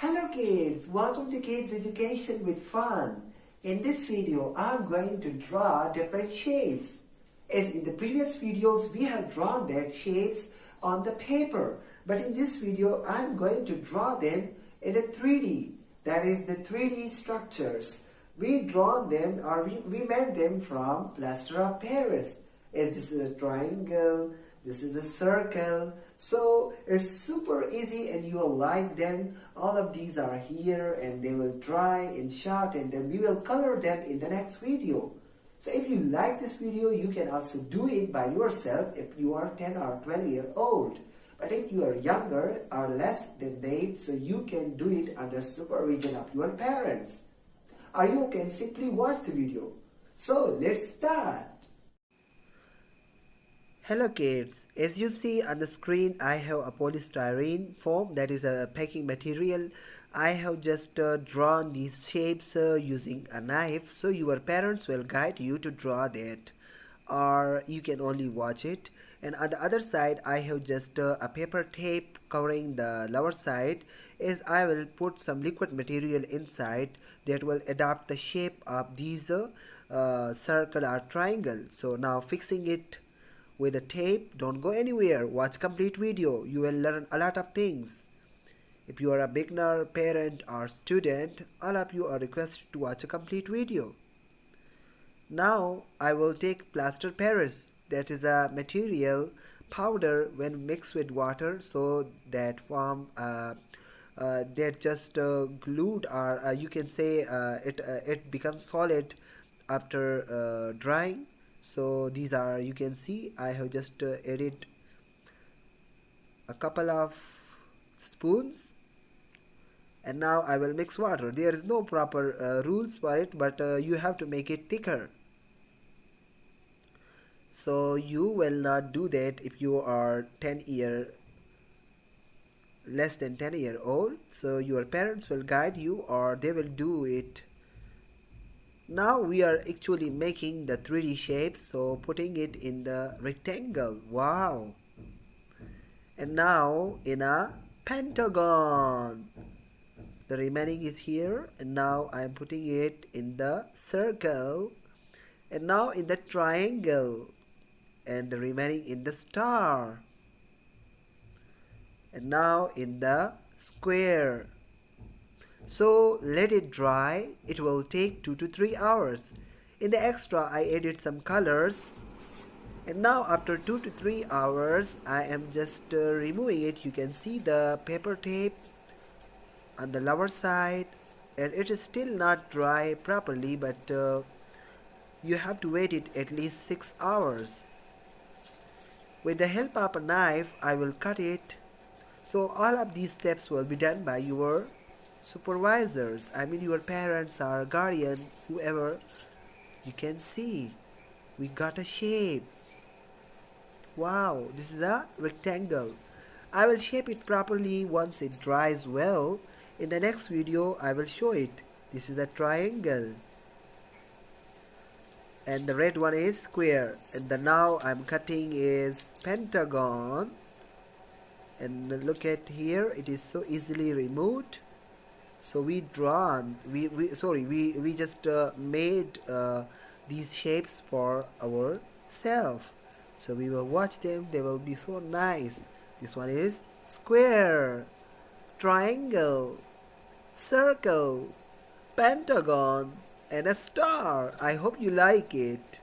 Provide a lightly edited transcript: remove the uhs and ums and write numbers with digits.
Hello kids, welcome to Kids Education with Fun. In this video, I'm going to draw different shapes. As in the previous videos, we have drawn that shapes on the paper. But in this video, I'm going to draw them in a 3D. That is the 3D structures. We drawn them or we made them from plaster of Paris. As this is a triangle, this is a circle. So it's super easy and you will like them. All of these are here and they will dry in short and then we will color them in the next video. So if you like this video, you can also do it by yourself if you are 10 or 20 years old. But if you are younger or less than that, so you can do it under supervision of your parents. Or you can simply watch the video. So let's start. Hello kids, as you see on the screen, I have a polystyrene foam, that is a packing material. I have just drawn these shapes using a knife, so your parents will guide you to draw that, or you can only watch it. And on the other side, I have just a paper tape covering the lower side, as I will put some liquid material inside that will adapt the shape of these circle or triangle. So now fixing it with a tape. Don't go anywhere, watch complete video, you will learn a lot of things. If you are a beginner, parent or student, all of you are requested to watch a complete video. Now I will take plaster Paris, that is a material powder when mixed with water, so that form that just glued, or you can say it becomes solid after drying. So these are, you can see, I have just added a couple of spoons and now I will mix water. There is no proper rules for it, but you have to make it thicker. So you will not do that if you are less than 10 year old. So your parents will guide you or they will do it. Now we are actually making the 3D shape, so putting it in the rectangle. Wow! And now in a pentagon. The remaining is here, and now I am putting it in the circle, and now in the triangle, and the remaining in the star, and now in the square. So let it dry. It will take 2 to 3 hours. In the extra, I added some colors. And now after 2 to 3 hours, I am just removing it. You can see the paper tape on the lower side. And it is still not dry properly, but you have to wait it at least 6 hours. With the help of a knife, I will cut it. So all of these steps will be done by your supervisors, I mean your parents or guardian, whoever. You can see we got a shape. Wow, this is a rectangle. I will shape it properly once it dries well. In the next video I will show it. This is a triangle and the red one is square, and the now I'm cutting is pentagon. And look at here, it is so easily removed. So we just made these shapes for ourselves. So we will watch them, they will be so nice. This one is square, triangle, circle, pentagon and a star. I hope you like it.